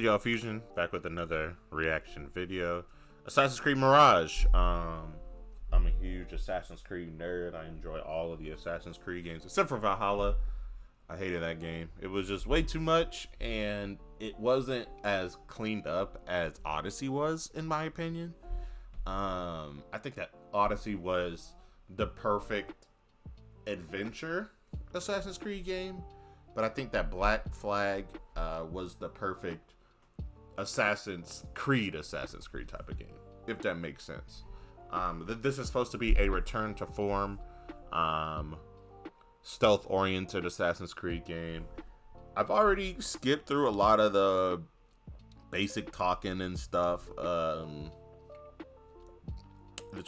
Yo, Fuzion, back with another reaction video. Assassin's Creed Mirage. I'm a huge Assassin's Creed nerd. I enjoy all of the Assassin's Creed games except for Valhalla. I hated that game. It was just way too much, and it wasn't as cleaned up as Odyssey was, in my opinion. I think that Odyssey was the perfect adventure Assassin's Creed game, but I think that Black Flag was the perfect Assassin's Creed type of game, if that makes sense. This is supposed to be a return to form, stealth-oriented Assassin's Creed game. I've already skipped through a lot of the basic talking and stuff. There's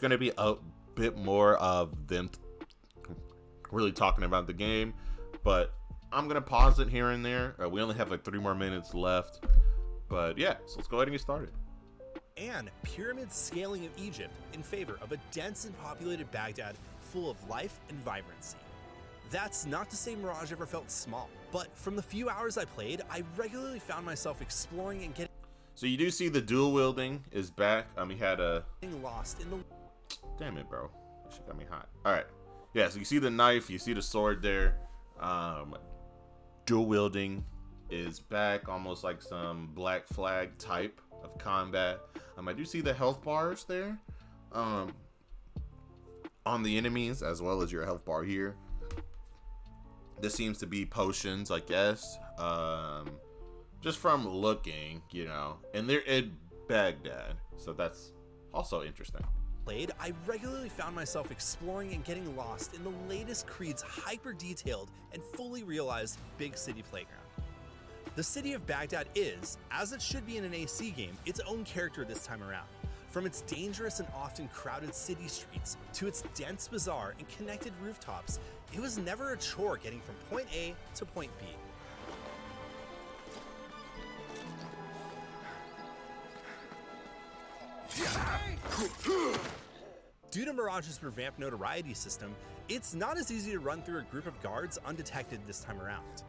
going to be a bit more of them really talking about the game, but I'm going to pause it here and there. We only have like 3 more minutes left. But yeah, so let's go ahead and get started. And pyramid scaling of Egypt in favor of a dense and populated Baghdad full of life and vibrancy. That's not to say Mirage ever felt small, but from the few hours I played, I regularly found myself exploring and getting So you do see the dual wielding is back. He had a lost in the... Damn it, bro. That shit got me hot. Alright. Yeah, so you see the knife, you see the sword there. Dual wielding is back, almost like some Black Flag type of combat. I do see the health bars there on the enemies, as well as your health bar here. This seems to be potions, I guess, just from looking, you know, and they're in Baghdad, so that's also interesting. I regularly found myself exploring and getting lost in the latest Creed's hyper-detailed and fully realized big city playground. The city of Baghdad is, as it should be in an AC game, its own character this time around. From its dangerous and often crowded city streets to its dense bazaar and connected rooftops, it was never a chore getting from point A to point B. Due to Mirage's revamped notoriety system, it's not as easy to run through a group of guards undetected this time around.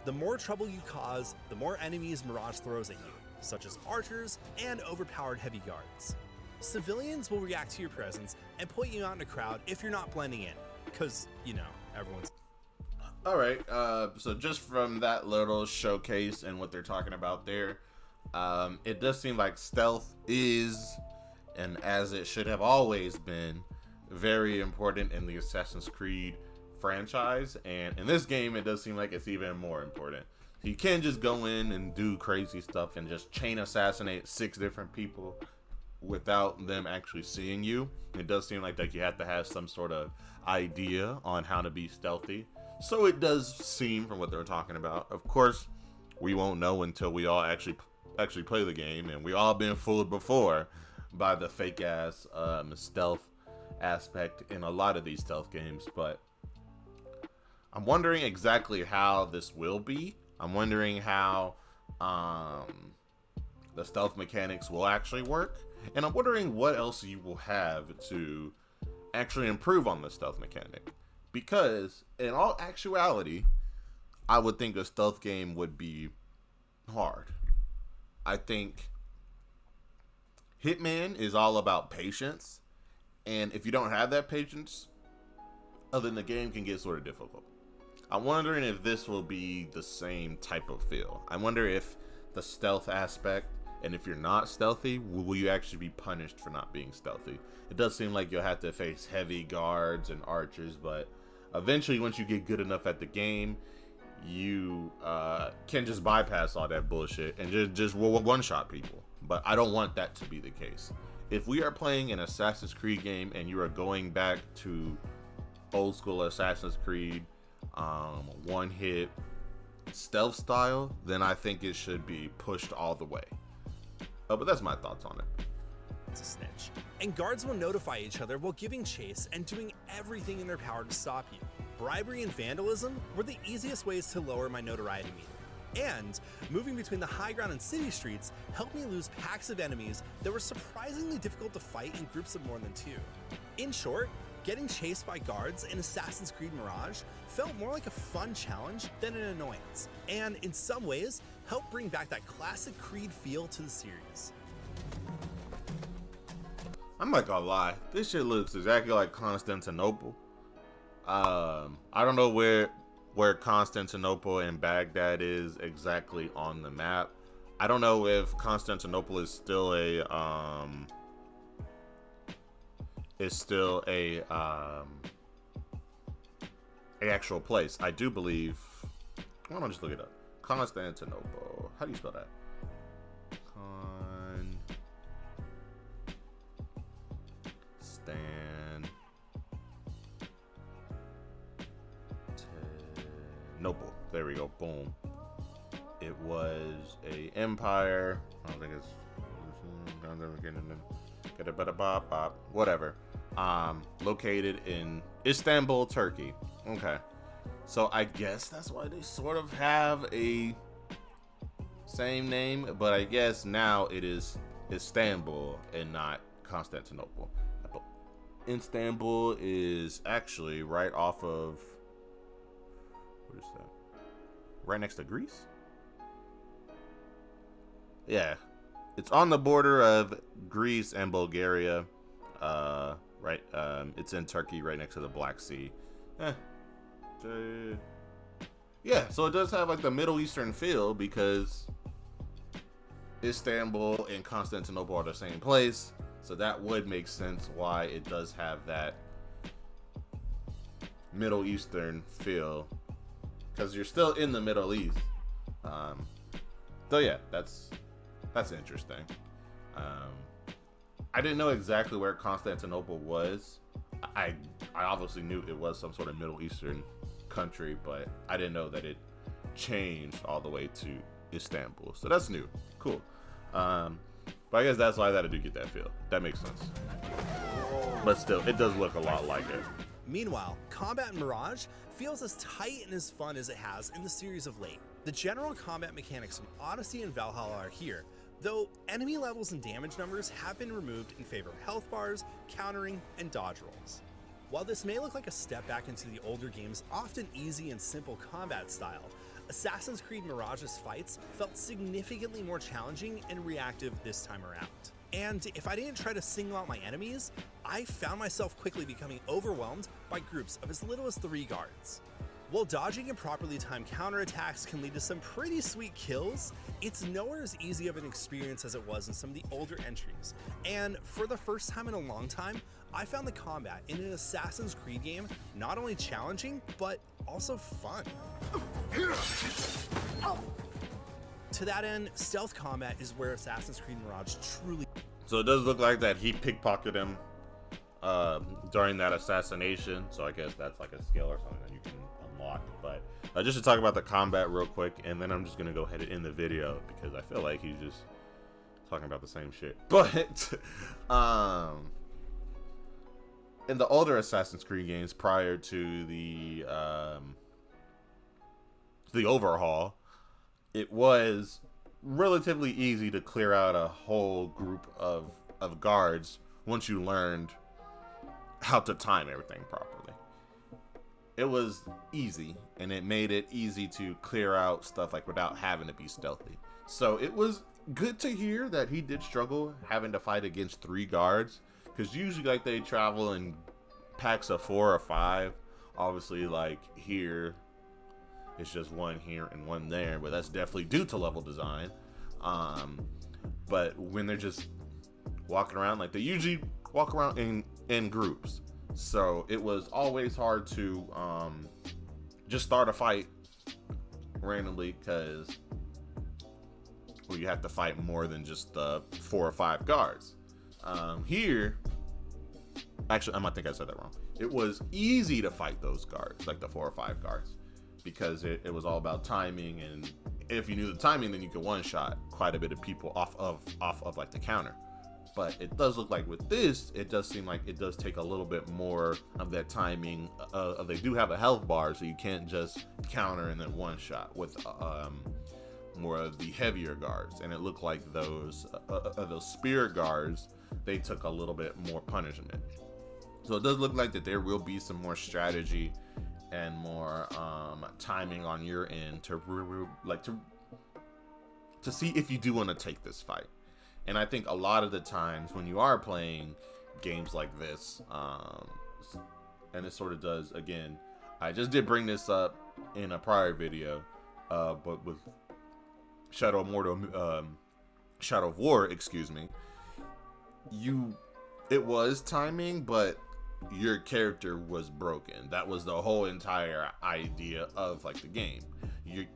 The more trouble you cause, the more enemies Mirage throws at you, such as archers and overpowered heavy guards. Civilians will react to your presence and point you out in a crowd if you're not blending in, because, you know, everyone's... Alright, so just from that little showcase and what they're talking about there, it does seem like stealth is, and as it should have always been, very important in the Assassin's Creed franchise, and in this game it does seem like it's even more important. You can't just go in and do crazy stuff and just chain assassinate 6 different people without them actually seeing you. It does seem like you have to have some sort of idea on how to be stealthy, so it does seem, from what they're talking about, of course we won't know until we all actually play the game, and we all been fooled before by the fake ass stealth aspect in a lot of these stealth games. But I'm wondering exactly how this will be. I'm wondering how the stealth mechanics will actually work, and I'm wondering what else you will have to actually improve on the stealth mechanic, because in all actuality I would think a stealth game would be hard. I think Hitman is all about patience, and if you don't have that patience, then the game can get sort of difficult. I'm wondering if this will be the same type of feel. I wonder if the stealth aspect, and if you're not stealthy, will you actually be punished for not being stealthy? It does seem like you'll have to face heavy guards and archers, but eventually once you get good enough at the game, you can just bypass all that bullshit and just one-shot people. But I don't want that to be the case. If we are playing an Assassin's Creed game and you are going back to old school Assassin's Creed, one-hit stealth style, then I think it should be pushed all the way. But that's my thoughts on it. It's a snitch. And guards will notify each other while giving chase and doing everything in their power to stop you. Bribery and vandalism were the easiest ways to lower my notoriety meter. And moving between the high ground and city streets helped me lose packs of enemies that were surprisingly difficult to fight in groups of more than 2. In short, Getting chased by guards in Assassin's Creed Mirage felt more like a fun challenge than an annoyance, and in some ways, helped bring back that classic Creed feel to the series. I'm not gonna lie, this shit looks exactly like Constantinople. I don't know where Constantinople and Baghdad is exactly on the map. I don't know if Constantinople is still a actual place. I do believe. Why don't I just look it up? Constantinople. How do you spell that? Constantinople. There we go. Boom. It was a empire. I don't think it's whatever. Located in Istanbul, Turkey. Okay. So I guess that's why they sort of have a same name, but I guess now it is Istanbul and not Constantinople. Istanbul is actually right off of, what is that? Right next to Greece? Yeah. It's on the border of Greece and Bulgaria. Right. It's in Turkey, right next to the Black Sea. Yeah, so it does have like the Middle Eastern feel because Istanbul and Constantinople are the same place. So that would make sense why it does have that Middle Eastern feel, because you're still in the Middle East. So yeah, that's interesting. I didn't know exactly where Constantinople was. I obviously knew it was some sort of Middle Eastern country, but I didn't know that it changed all the way to Istanbul. So that's new. Cool. But I guess that's why I do get that feel. That makes sense. But still, it does look a lot like it. Meanwhile, combat in Mirage feels as tight and as fun as it has in the series of late. The general combat mechanics from Odyssey and Valhalla are here, though enemy levels and damage numbers have been removed in favor of health bars, countering, and dodge rolls. While this may look like a step back into the older game's often easy and simple combat style, Assassin's Creed Mirage's fights felt significantly more challenging and reactive this time around. And if I didn't try to single out my enemies, I found myself quickly becoming overwhelmed by groups of as little as 3 guards. While dodging and properly timed counterattacks can lead to some pretty sweet kills, it's nowhere as easy of an experience as it was in some of the older entries. And for the first time in a long time, I found the combat in an Assassin's Creed game not only challenging, but also fun. To that end, stealth combat is where Assassin's Creed Mirage truly... So it does look like that he pickpocketed him during that assassination. So I guess that's like a skill or something that you can unlock. But just to talk about the combat real quick, and then I'm just going to go ahead and end the video because I feel like he's just talking about the same shit. But in the older Assassin's Creed games prior to the overhaul, it was relatively easy to clear out a whole group of guards once you learned how to time everything properly. It was easy, and it made it easy to clear out stuff like without having to be stealthy. So it was good to hear that he did struggle having to fight against 3 guards, because usually like they travel in packs of 4 or 5. Obviously, like here it's just 1 here and 1 there, but that's definitely due to level design. But when they're just walking around, like they usually walk around in groups, so it was always hard to just start a fight randomly, because you have to fight more than just the 4 or 5 guards. Here, actually, I think I said that wrong. It was easy to fight those guards, like the 4 or 5 guards, because it was all about timing, and if you knew the timing, then you could one-shot quite a bit of people off of like the counter. But it does look like with this, it does seem like it does take a little bit more of that timing. They do have a health bar, so you can't just counter and then one-shot with more of the heavier guards. And it looked like those spear guards, they took a little bit more punishment. So it does look like that there will be some more strategy and more timing on your end to see if you do want to take this fight. And I think a lot of the times when you are playing games like this, and it sort of does, again, I just did bring this up in a prior video, but with Shadow of War, excuse me, it was timing, but your character was broken. That was the whole entire idea of like the game. Your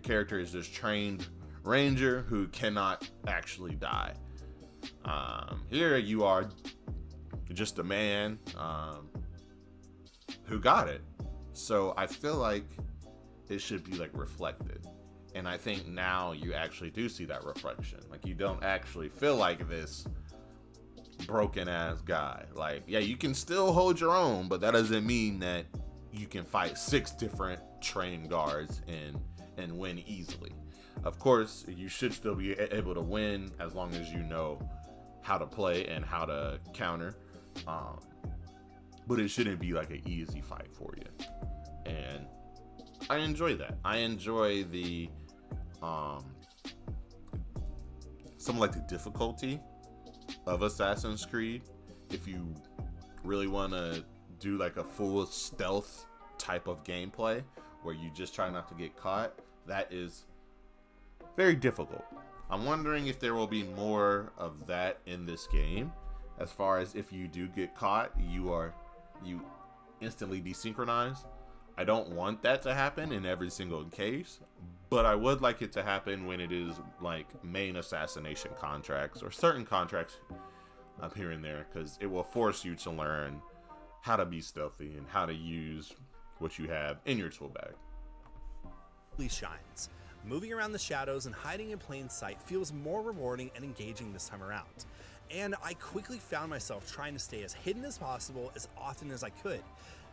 character is this trained ranger who cannot actually die. Here you are just a man who got it. So I feel like it should be like reflected. And I think now you actually do see that reflection. Like you don't actually feel like this broken ass guy. Like, yeah, you can still hold your own, but that doesn't mean that you can fight 6 different trained guards and win easily. Of course, you should still be able to win as long as you know how to play and how to counter. But it shouldn't be like an easy fight for you. And I enjoy that. I enjoy the some like the difficulty of Assassin's Creed. If you really want to do like a full stealth type of gameplay where you just try not to get caught, that is very difficult. I'm wondering if there will be more of that in this game, as far as if you do get caught, you instantly desynchronize. I don't want that to happen in every single case, but I would like it to happen when it is like main assassination contracts or certain contracts up here and there, because it will force you to learn how to be stealthy and how to use what you have in your tool bag. Shines. Moving around the shadows and hiding in plain sight feels more rewarding and engaging this time around. And I quickly found myself trying to stay as hidden as possible as often as I could,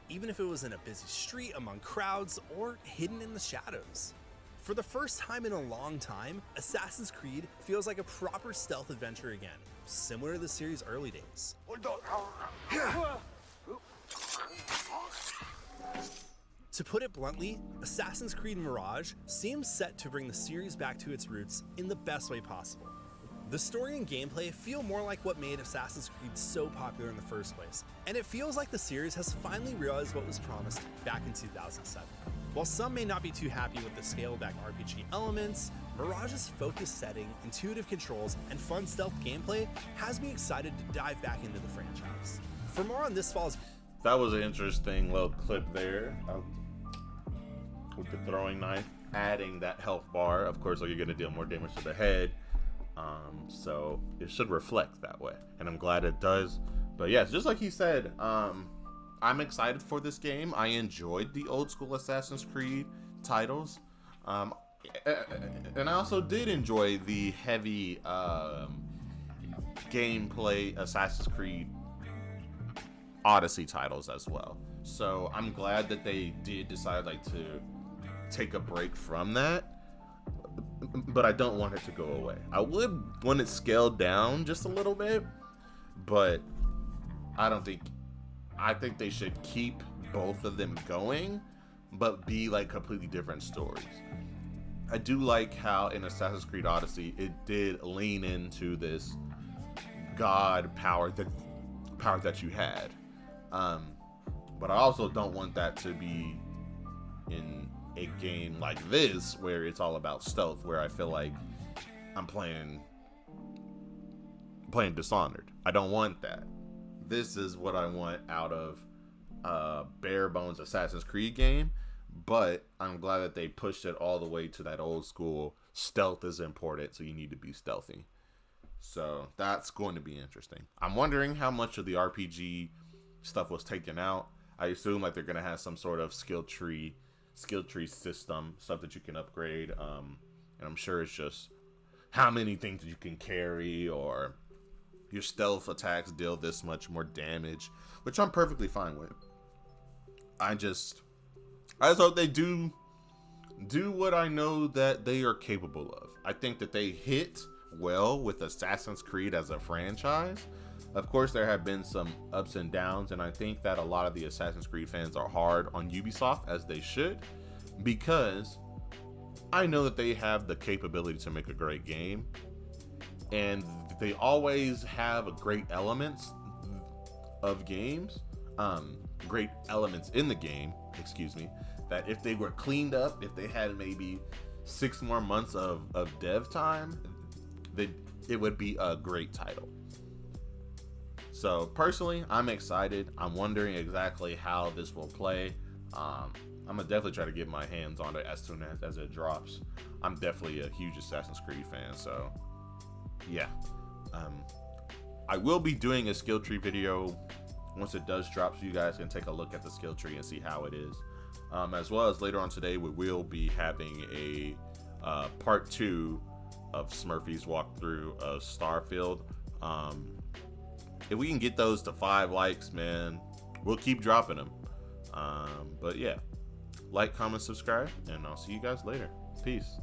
even if it was in a busy street among crowds or hidden in the shadows. For the first time in a long time, Assassin's Creed feels like a proper stealth adventure again, similar to the series' early days. To put it bluntly, Assassin's Creed Mirage seems set to bring the series back to its roots in the best way possible. The story and gameplay feel more like what made Assassin's Creed so popular in the first place, and it feels like the series has finally realized what was promised back in 2007. While some may not be too happy with the scaled-back RPG elements, Mirage's focused setting, intuitive controls, and fun stealth gameplay has me excited to dive back into the franchise. For more on this fall's... That was an interesting little clip there. With the throwing knife, adding that health bar, of course, you're going to deal more damage to the head. So it should reflect that way, and I'm glad it does. But yes, just like he said, I'm excited for this game. I enjoyed the old school Assassin's Creed titles, and I also did enjoy the heavy gameplay Assassin's Creed Odyssey titles as well. So I'm glad that they did decide like to take a break from that, but I don't want it to go away. I would want it scaled down just a little bit, but I think they should keep both of them going, but be like completely different stories. I do like how in Assassin's Creed Odyssey it did lean into this god power that you had, but I also don't want that to be in a game like this where it's all about stealth, where I feel like I'm playing Dishonored. I don't want that. This is what I want out of a bare bones Assassin's Creed game, but I'm glad that they pushed it all the way to that old school stealth is important, so you need to be stealthy. So that's going to be interesting. I'm wondering how much of the RPG stuff was taken out. I assume like they're gonna have some sort of skill tree system, stuff that you can upgrade, and I'm sure it's just how many things you can carry, or your stealth attacks deal this much more damage, which I'm perfectly fine with. I just hope they do what I know that they are capable of. I think that they hit well with Assassin's Creed as a franchise. Of course, there have been some ups and downs, and I think that a lot of the Assassin's Creed fans are hard on Ubisoft, as they should, because I know that they have the capability to make a great game, and they always have great elements of games, great elements in the game, excuse me, that if they were cleaned up, if they had maybe 6 more months of dev time, it would be a great title. So personally, I'm excited. I'm wondering exactly how this will play. I'm gonna definitely try to get my hands on it as soon as it drops. I'm definitely a huge Assassin's Creed fan, so yeah. I will be doing a skill tree video once it does drop, so you guys can take a look at the skill tree and see how it is. As well as later on today, we will be having a part 2 of Smurfy's walkthrough of Starfield. If we can get those to 5 likes, man, we'll keep dropping them. But yeah, like, comment, subscribe, and I'll see you guys later. Peace.